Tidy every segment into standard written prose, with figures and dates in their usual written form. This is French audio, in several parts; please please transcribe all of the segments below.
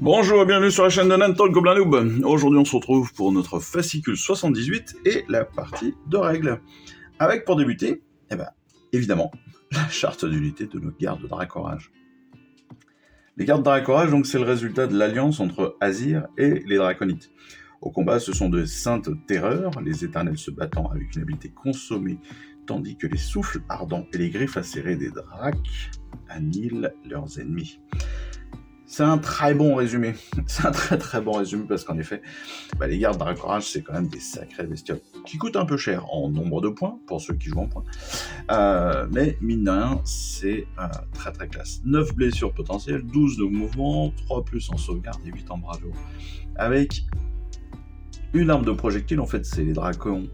Bonjour et bienvenue sur la chaîne de Nantalk Gobelin Noob. Aujourd'hui on se retrouve pour notre fascicule 78 et la partie de règles. Avec pour débuter, évidemment, la charte d'unité de nos gardes de Dracorage. Les gardes de Dracorage, donc, c'est le résultat de l'alliance entre Azir et les Draconites. Au combat, ce sont de saintes terreurs, les éternels se battant avec une habileté consommée, tandis que les souffles ardents et les griffes acérées des Dracs annihilent leurs ennemis. C'est un très bon résumé. C'est un très bon résumé parce qu'en effet, les gardes Dracorage, c'est quand même des sacrées bestioles qui coûtent un peu cher en nombre de points pour ceux qui jouent en points. Mais mine de rien, c'est très classe. 9 blessures potentielles, 12 de mouvement, 3 plus en sauvegarde et 8 en bravoure. Avec une arme de projectile, en fait, c'est les dragons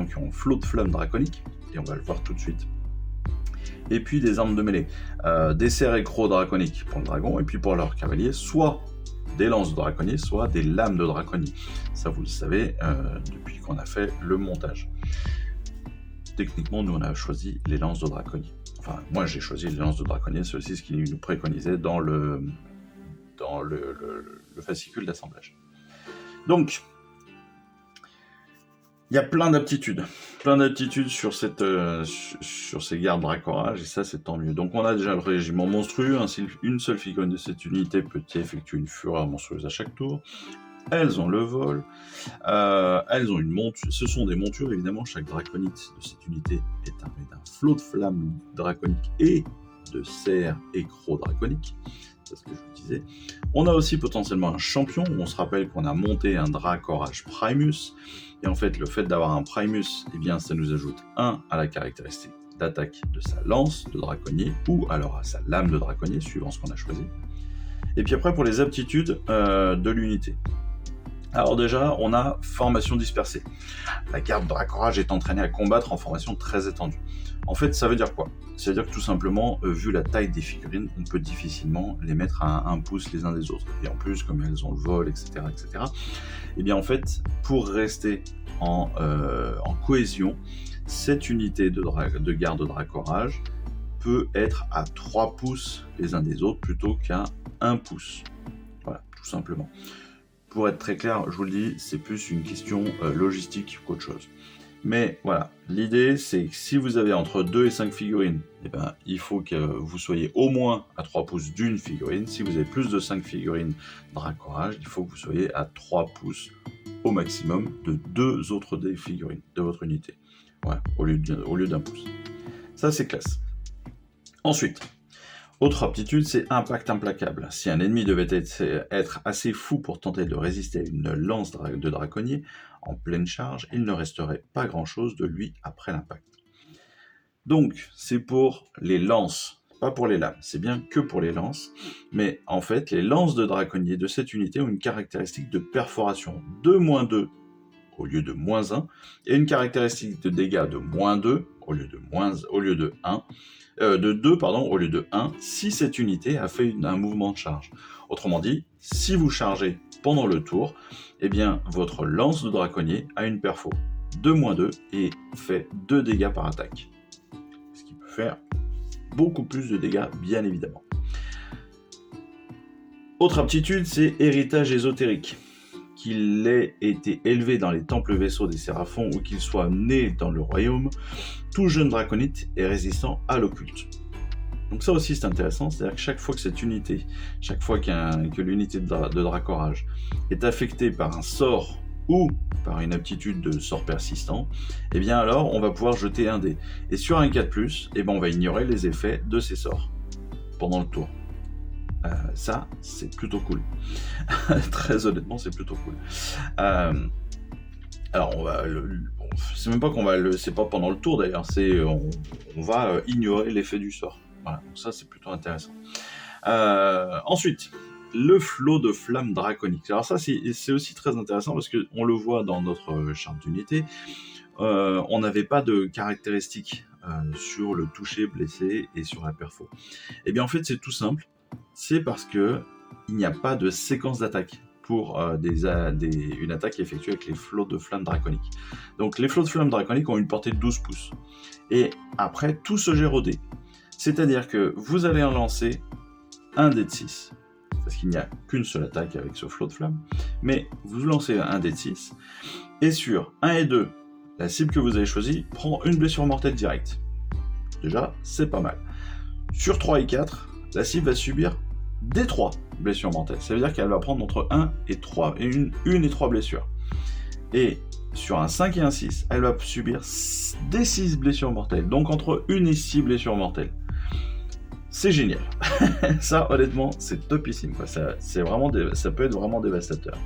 qui ont flot de flammes draconiques, et on va le voir tout de suite. Et puis des armes de mêlée, des serres écros draconiques pour le dragon, et puis pour leur cavalier, soit des lances de draconnier, soit des lames de draconnier. Ça vous le savez depuis qu'on a fait le montage. Techniquement, nous on a choisi les lances de draconnier. Enfin, moi j'ai choisi les lances de draconnier, c'est aussi ce qu'ils nous préconisaient dans le fascicule d'assemblage. Donc, il y a plein d'aptitudes sur ces gardes Dracorage, et ça c'est tant mieux. Donc on a déjà le régiment monstrueux, ainsi une seule figurine de cette unité peut effectuer une fureur monstrueuse à chaque tour. Elles ont le vol, elles ont une monture, ce sont des montures évidemment, chaque draconite de cette unité est armé d'un flot de flammes draconiques et de serres écros draconiques. C'est ce que je vous disais. On a aussi potentiellement un champion, on se rappelle qu'on a monté un Dracorage Primus, et en fait le fait d'avoir un Primus, ça nous ajoute 1 à la caractéristique d'attaque de sa lance de draconnier, ou alors à sa lame de draconnier, suivant ce qu'on a choisi. Et puis après pour les aptitudes de l'unité. Alors déjà, on a formation dispersée. La garde Dracorage est entraînée à combattre en formation très étendue. En fait, ça veut dire quoi ? Ça veut dire que tout simplement, vu la taille des figurines, on peut difficilement les mettre à 1 pouce les uns des autres. Et en plus, comme elles ont le vol, etc., et bien en fait, pour rester en cohésion, cette unité de garde Dracorage peut être à 3 pouces les uns des autres plutôt qu'à 1 pouce. Voilà, tout simplement. Pour être très clair, je vous le dis, c'est plus une question logistique qu'autre chose. Mais voilà, l'idée c'est que si vous avez entre 2 et 5 figurines, il faut que vous soyez au moins à 3 pouces d'une figurine. Si vous avez plus de 5 figurines Dracorage, il faut que vous soyez à 3 pouces au maximum de 2 autres des figurines de votre unité. Voilà, au lieu d'1 pouce. Ça c'est classe. Ensuite, autre aptitude, c'est impact implacable. Si un ennemi devait être assez fou pour tenter de résister à une lance de draconnier en pleine charge, il ne resterait pas grand-chose de lui après l'impact. Donc, c'est pour les lances, pas pour les lames, c'est bien que pour les lances, mais en fait, les lances de draconnier de cette unité ont une caractéristique de perforation de -2 au lieu de -1, et une caractéristique de dégâts de -2 au lieu de 1, de 2 au lieu de 1, si cette unité a fait un mouvement de charge. Autrement dit, si vous chargez pendant le tour, votre lance de draconnier a une perfo de -2 et fait 2 dégâts par attaque. Ce qui peut faire beaucoup plus de dégâts, bien évidemment. Autre aptitude, c'est héritage ésotérique. Qu'il ait été élevé dans les temples vaisseaux des Séraphons ou qu'il soit né dans le royaume, tout jeune draconite est résistant à l'occulte. Donc ça aussi c'est intéressant, c'est-à-dire que chaque fois que l'unité de Dracorage est affectée par un sort ou par une aptitude de sort persistant, alors on va pouvoir jeter un dé. Et sur un 4+, on va ignorer les effets de ces sorts pendant le tour. Ça, c'est plutôt cool. Très honnêtement, c'est plutôt cool. Alors, c'est même pas c'est pas pendant le tour d'ailleurs, on va ignorer l'effet du sort. Voilà, donc ça, c'est plutôt intéressant. Ensuite, le flot de flammes draconiques. Alors ça, c'est aussi très intéressant parce qu'on le voit dans notre charte d'unité. On n'avait pas de caractéristiques sur le toucher, blessé et sur la perfo. En fait, c'est tout simple. C'est parce que il n'y a pas de séquence d'attaque pour une attaque effectuée avec les flots de flammes draconiques. Donc les flots de flammes draconiques ont une portée de 12 pouces. Et après, tout se gère au dé. C'est-à-dire que vous allez en lancer un dé de 6. parce qu'il n'y a qu'une seule attaque avec ce flot de flamme, mais vous lancez un dé de 6, et sur 1 et 2, la cible que vous avez choisie prend une blessure mortelle directe. Déjà, c'est pas mal. Sur 3 et 4, la cible va subir des 3 blessures mortelles. Ça veut dire qu'elle va prendre entre 1 et 3, et une et 3 blessures. Et sur un 5 et un 6, elle va subir des 6 blessures mortelles. Donc entre 1 et 6 blessures mortelles. C'est génial. Ça, honnêtement, c'est topissime, quoi. Ça peut être vraiment dévastateur.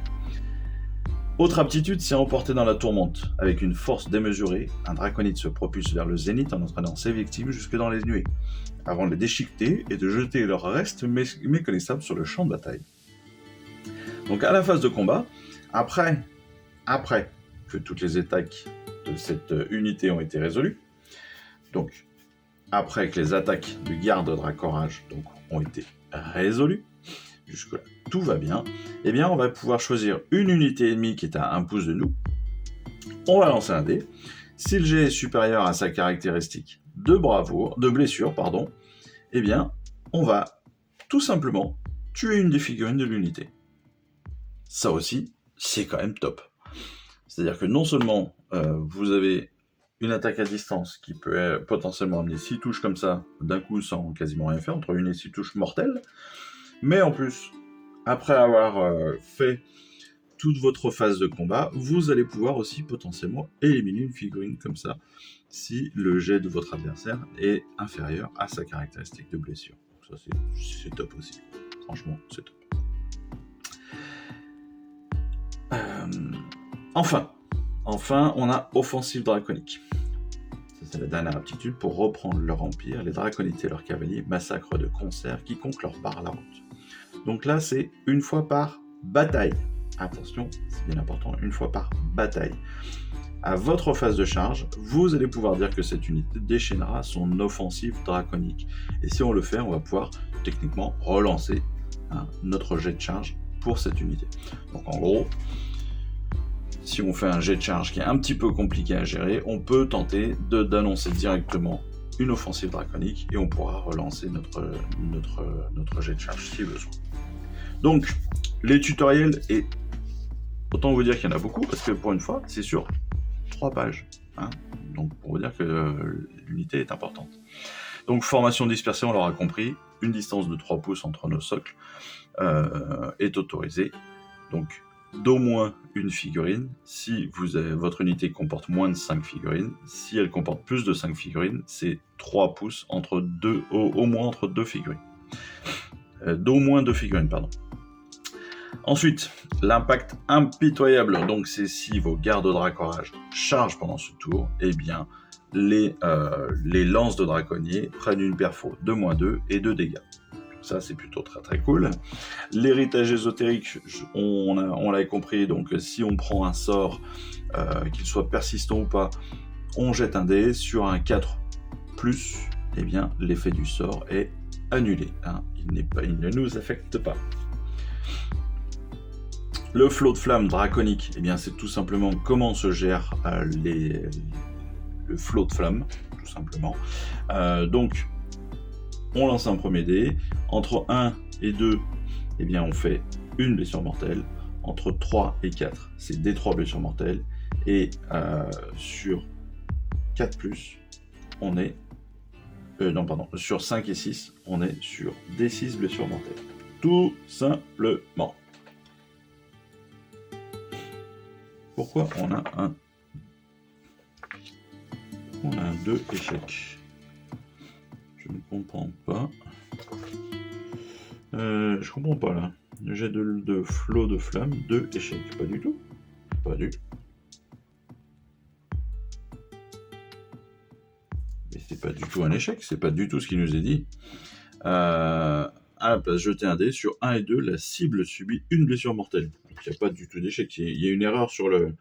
Autre aptitude, c'est emporter dans la tourmente. Avec une force démesurée, un draconide se propulse vers le zénith en entraînant ses victimes jusque dans les nuées, avant de les déchiqueter et de jeter leurs restes méconnaissables sur le champ de bataille. Donc à la phase de combat, après que toutes les attaques de cette unité ont été résolues, donc après que les attaques de garde Dracorage ont été résolues, jusque-là tout va bien, eh bien on va pouvoir choisir une unité ennemie qui est à 1 pouce de nous, on va lancer un dé, si le jet est supérieur à sa caractéristique de blessure, eh bien on va tout simplement tuer une des figurines de l'unité. Ça aussi, c'est quand même top. C'est-à-dire que non seulement vous avez une attaque à distance qui peut potentiellement amener 6 touches comme ça, d'un coup sans quasiment rien faire, entre 1 et 6 touches mortelles, mais en plus, après avoir fait toute votre phase de combat, vous allez pouvoir aussi potentiellement éliminer une figurine comme ça, si le jet de votre adversaire est inférieur à sa caractéristique de blessure. Donc ça c'est top aussi, franchement c'est top. Enfin, on a Offensive Draconique. Ça, c'est la dernière aptitude. Pour reprendre leur empire, les draconites et leurs cavaliers massacrent de concert quiconque leur barre la route. Donc là, c'est une fois par bataille. Attention, c'est bien important, une fois par bataille. À votre phase de charge, vous allez pouvoir dire que cette unité déchaînera son offensive draconique. Et si on le fait, on va pouvoir techniquement relancer notre jet de charge pour cette unité. Donc en gros, si on fait un jet de charge qui est un petit peu compliqué à gérer, on peut tenter d'annoncer directement une offensive draconique et on pourra relancer notre jet de charge si besoin. Donc, les tutoriels, et autant vous dire qu'il y en a beaucoup, parce que pour une fois, c'est sur 3 pages. Donc, pour vous dire que l'unité est importante. Donc, formation dispersée, on l'aura compris, une distance de 3 pouces entre nos socles est autorisée. Donc, d'au moins une figurine. Si votre unité comporte moins de 5 figurines, si elle comporte plus de 5 figurines, c'est 3 pouces au moins entre 2 figurines. D'au moins 2 figurines, pardon. Ensuite, l'impact impitoyable, donc c'est si vos gardes Dracorage chargent pendant ce tour, eh bien les lances de draconnier prennent une perfo de -2 et 2 dégâts. Ça, c'est plutôt très très cool. L'héritage ésotérique, on l'avait compris, donc si on prend un sort, qu'il soit persistant ou pas, on jette un dé. Sur un 4+, eh bien, l'effet du sort est annulé. Il ne nous affecte pas. Le flot de flamme draconique, eh bien, c'est tout simplement comment se gère le flot de flamme, tout simplement. Donc, on lance un premier dé. Entre 1 et 2, eh bien, on fait une blessure mortelle. Entre 3 et 4, c'est des 3 blessures mortelles. Et sur 4+, on est... sur 5 et 6, on est sur des 6 blessures mortelles. Tout simplement. Pourquoi on a un 2 échecs? Je ne comprends pas. Je comprends pas là. J'ai de flot de flamme, 2 échecs. Pas du tout. Pas du tout. Mais c'est pas du tout un échec, c'est pas du tout ce qu'il nous est dit. À la place, jeter un dé. Sur 1 et 2, la cible subit une blessure mortelle. Donc il n'y a pas du tout d'échec. Il y a une erreur il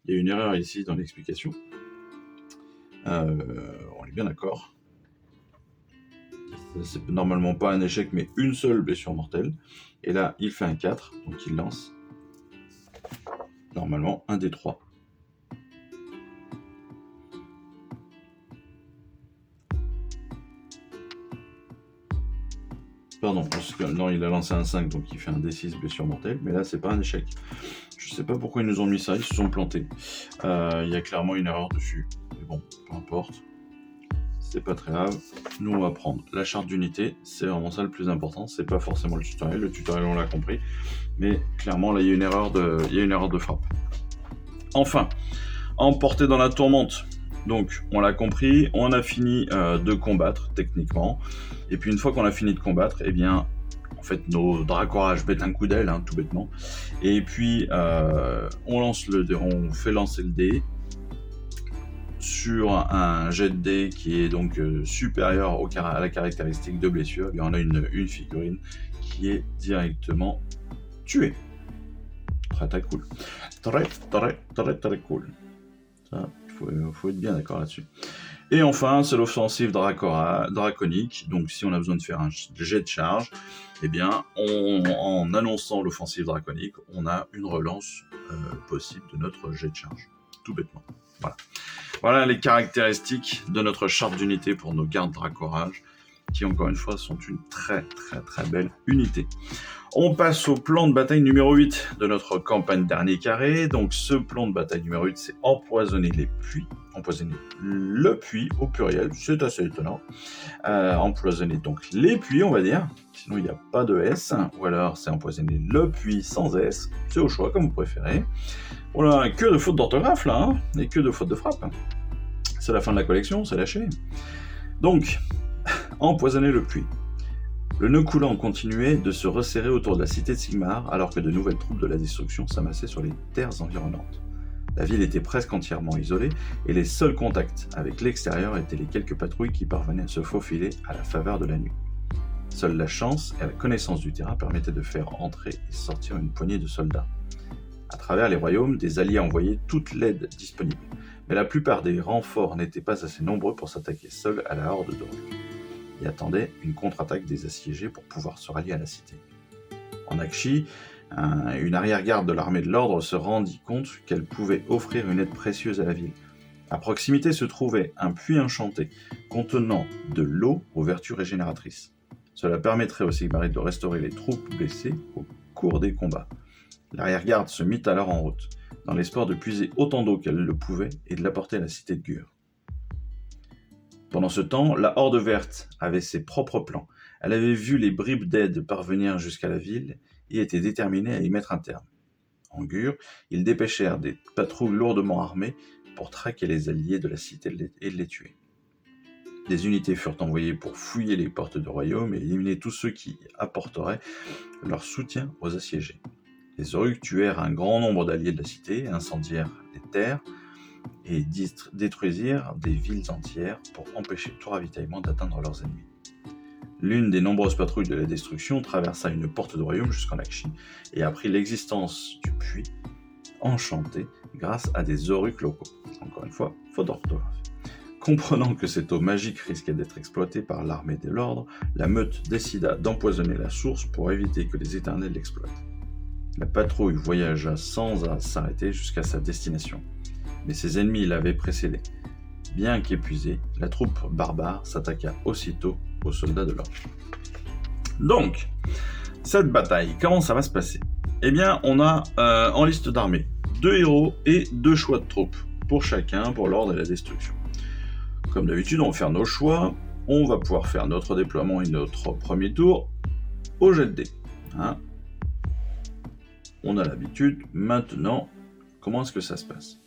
y a une erreur ici dans l'explication. On est bien d'accord. C'est normalement pas un échec, mais une seule blessure mortelle. Et là, il fait un 4, donc il lance normalement un des 3. Pardon, parce que non, il a lancé un 5, donc il fait un D6 blessure mortelle, mais là, c'est pas un échec. Je sais pas pourquoi ils nous ont mis ça, ils se sont plantés. Il y a clairement une erreur dessus. Mais bon, peu importe. C'est pas très grave. Nous, on va prendre la charte d'unité. C'est vraiment ça le plus important. C'est pas forcément le tutoriel. Le tutoriel, on l'a compris. Mais clairement, là, il y a une erreur de frappe. Enfin, emporté dans la tourmente. Donc, on l'a compris. On a fini de combattre, techniquement. Et puis, une fois qu'on a fini de combattre, eh bien, en fait, nos dracorages mettent un coup d'aile, hein, tout bêtement. Et puis, on fait lancer le dé sur un jet de dé qui est donc supérieur à la caractéristique de blessure. Eh bien, on a une figurine qui est directement tuée. Très cool. Très cool. Ça, faut être bien d'accord là-dessus. Et enfin, c'est l'offensive draconique. Donc, si on a besoin de faire un jet de charge, eh bien, en annonçant l'offensive draconique, on a une relance possible de notre jet de charge. Tout bêtement. Voilà les caractéristiques de notre charte d'unité pour nos gardes dracorage, qui encore une fois sont une très belle unité. On passe au plan de bataille numéro 8 de notre campagne dernier carré. Donc ce plan de bataille numéro 8, c'est empoisonner les puits. Empoisonner le puits au pluriel, c'est assez étonnant. Empoisonner donc les puits, on va dire. Sinon il n'y a pas de S. Ou alors c'est empoisonner le puits sans S. C'est au choix, comme vous préférez. Voilà, que de fautes d'orthographe là, hein, et que de fautes de frappe. C'est la fin de la collection, c'est lâché. Donc, empoisonner le puits. Le nœud coulant continuait de se resserrer autour de la cité de Sigmar, alors que de nouvelles troupes de la destruction s'amassaient sur les terres environnantes. La ville était presque entièrement isolée, et les seuls contacts avec l'extérieur étaient les quelques patrouilles qui parvenaient à se faufiler à la faveur de la nuit. Seule la chance et la connaissance du terrain permettaient de faire entrer et sortir une poignée de soldats. À travers les royaumes, des alliés envoyaient toute l'aide disponible, mais la plupart des renforts n'étaient pas assez nombreux pour s'attaquer seuls à la horde d'Orc, et attendaient une contre-attaque des assiégés pour pouvoir se rallier à la cité. En Aqshy, une arrière-garde de l'armée de l'ordre se rendit compte qu'elle pouvait offrir une aide précieuse à la ville. À proximité se trouvait un puits enchanté contenant de l'eau aux vertus régénératrices. Cela permettrait aux Sigmarites de restaurer les troupes blessées au cours des combats. L'arrière-garde se mit alors en route, dans l'espoir de puiser autant d'eau qu'elle le pouvait et de l'apporter à la cité de Gur. Pendant ce temps, la Horde Verte avait ses propres plans. Elle avait vu les bribes d'aide parvenir jusqu'à la ville et était déterminée à y mettre un terme. En Gur, ils dépêchèrent des patrouilles lourdement armées pour traquer les alliés de la cité et les tuer. Des unités furent envoyées pour fouiller les portes du royaume et éliminer tous ceux qui apporteraient leur soutien aux assiégés. Les Oruks tuèrent un grand nombre d'alliés de la cité, incendièrent les terres et détruisirent des villes entières pour empêcher tout ravitaillement d'atteindre leurs ennemis. L'une des nombreuses patrouilles de la destruction traversa une porte de royaume jusqu'en Aqshy et apprit l'existence du puits enchanté grâce à des Oruks locaux. Encore une fois, faute d'orthographe. Comprenant que cette eau magique risquait d'être exploitée par l'armée de l'ordre, la meute décida d'empoisonner la source pour éviter que les éternels l'exploitent. La patrouille voyagea sans s'arrêter jusqu'à sa destination, mais ses ennemis l'avaient précédée. Bien qu'épuisée, la troupe barbare s'attaqua aussitôt aux soldats de l'ordre. Donc, cette bataille, comment ça va se passer ? Eh bien, on a en liste d'armée 2 héros et 2 choix de troupes, pour chacun, pour l'ordre et la destruction. Comme d'habitude, on va faire nos choix, on va pouvoir faire notre déploiement et notre premier tour au jet de dés. Hein ? On a l'habitude. Maintenant, comment est-ce que ça se passe ?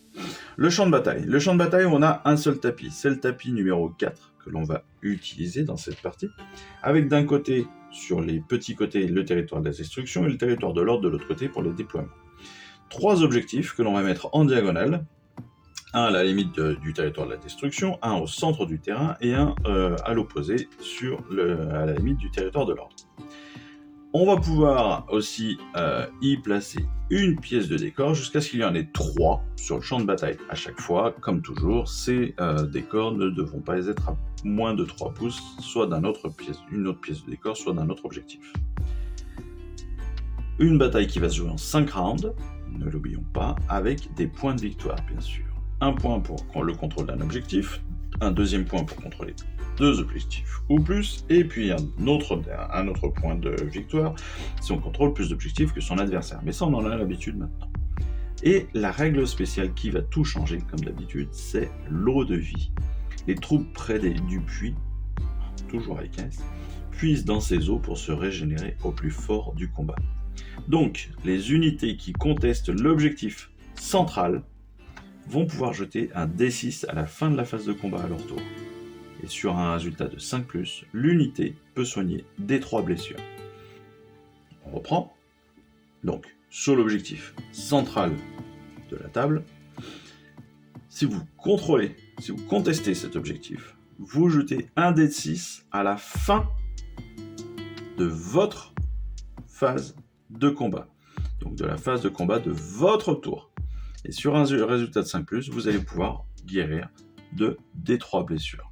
Le champ de bataille. Le champ de bataille, on a un seul tapis. C'est le tapis numéro 4 que l'on va utiliser dans cette partie. Avec d'un côté, sur les petits côtés, le territoire de la destruction et le territoire de l'ordre de l'autre côté pour le déploiement. 3 objectifs que l'on va mettre en diagonale. Un à la limite du territoire de la destruction, un au centre du terrain et un à l'opposé à la limite du territoire de l'ordre. On va pouvoir aussi y placer une pièce de décor jusqu'à ce qu'il y en ait 3 sur le champ de bataille. À chaque fois, comme toujours, ces décors ne devront pas être à moins de 3 pouces, soit une autre pièce de décor, soit d'un autre objectif. Une bataille qui va se jouer en 5 rounds, ne l'oublions pas, avec des points de victoire, bien sûr. 1 point pour le contrôle d'un objectif, un deuxième point pour contrôler 2 objectifs ou plus, et puis un autre point de victoire si on contrôle plus d'objectifs que son adversaire. Mais ça, on en a l'habitude maintenant. Et la règle spéciale qui va tout changer, comme d'habitude, c'est l'eau de vie. Les troupes près du puits, toujours avec S, puisent dans ces eaux pour se régénérer au plus fort du combat. Donc, les unités qui contestent l'objectif central vont pouvoir jeter un D6 à la fin de la phase de combat à leur tour. Et sur un résultat de 5+, l'unité peut soigner D3 blessures. On reprend. Donc, sur l'objectif central de la table, si vous contestez cet objectif, vous jetez un dé de 6 à la fin de votre phase de combat. Donc de la phase de combat de votre tour. Et sur un résultat de 5+, vous allez pouvoir guérir de D3 blessures.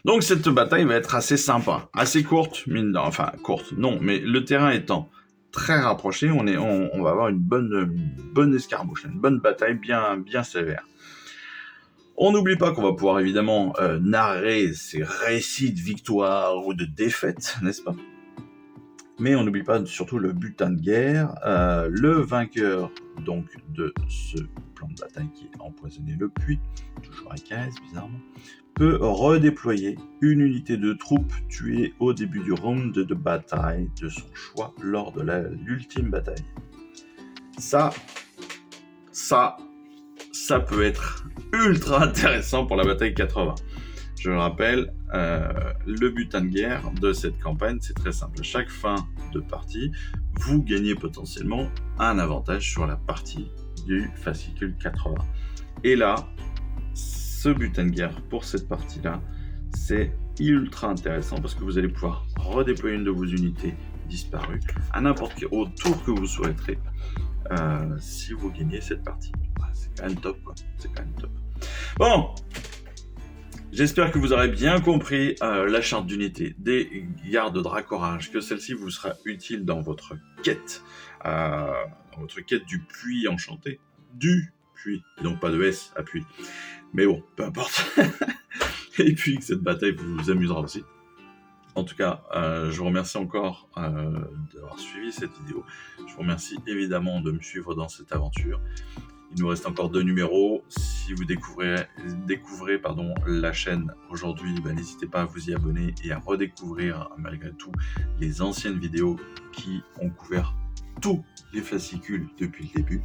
Donc cette bataille va être assez sympa, assez courte, courte, non, mais le terrain étant très rapproché, on va avoir une bonne escarmouche, une bonne bataille bien sévère. On n'oublie pas qu'on va pouvoir évidemment narrer ces récits de victoire ou de défaite, n'est-ce pas ? Mais on n'oublie pas surtout le butin de guerre. Le vainqueur donc de ce plan de bataille qui est empoisonné le puits, toujours avec un S bizarrement, peut redéployer une unité de troupes tuée au début du round de bataille de son choix lors de l'ultime bataille. Ça peut être ultra intéressant pour la bataille 80. Je le rappelle, le butin de guerre de cette campagne, c'est très simple. À chaque fin de partie, vous gagnez potentiellement un avantage sur la partie du fascicule 80. Et là, ce butin de guerre pour cette partie-là, c'est ultra intéressant parce que vous allez pouvoir redéployer une de vos unités disparues à n'importe quel au tour que vous souhaiterez si vous gagnez cette partie. C'est quand même top, quoi. C'est quand même top. Bon, j'espère que vous aurez bien compris la charte d'unité des gardes Dracorage, que celle-ci vous sera utile dans votre quête du puits enchanté, du puits, et donc pas de S à puits. Mais bon, peu importe. Et puis que cette bataille vous amusera aussi. En tout cas, je vous remercie encore d'avoir suivi cette vidéo. Je vous remercie évidemment de me suivre dans cette aventure. Il nous reste encore 2 numéros. Si vous découvrez la chaîne aujourd'hui, n'hésitez pas à vous y abonner et à redécouvrir malgré tout les anciennes vidéos qui ont couvert tous les fascicules depuis le début.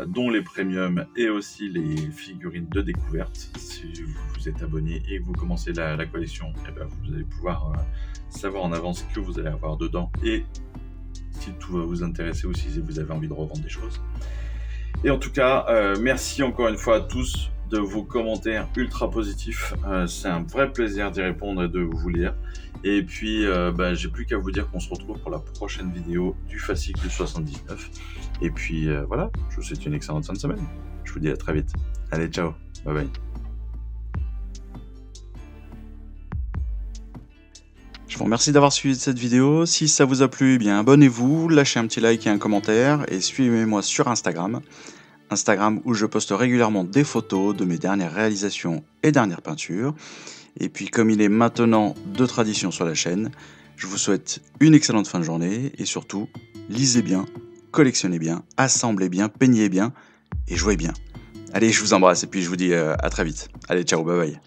Dont les premiums et aussi les figurines de découverte. Si vous êtes abonné et que vous commencez la collection, vous allez pouvoir savoir en avance ce que vous allez avoir dedans et si tout va vous intéresser ou si vous avez envie de revendre des choses. Et en tout cas, merci encore une fois à tous de vos commentaires ultra positifs. C'est un vrai plaisir d'y répondre et de vous lire. Et puis, j'ai plus qu'à vous dire qu'on se retrouve pour la prochaine vidéo du fascicule 79. Et puis, voilà, je vous souhaite une excellente fin de semaine. Je vous dis à très vite. Allez, ciao, bye bye. Je vous remercie d'avoir suivi cette vidéo. Si ça vous a plu, abonnez-vous, lâchez un petit like et un commentaire et suivez-moi sur Instagram où je poste régulièrement des photos de mes dernières réalisations et dernières peintures. Et puis comme il est maintenant de tradition sur la chaîne, je vous souhaite une excellente fin de journée et surtout, lisez bien, collectionnez bien, assemblez bien, peignez bien et jouez bien. Allez, je vous embrasse et puis je vous dis à très vite. Allez, ciao, bye bye.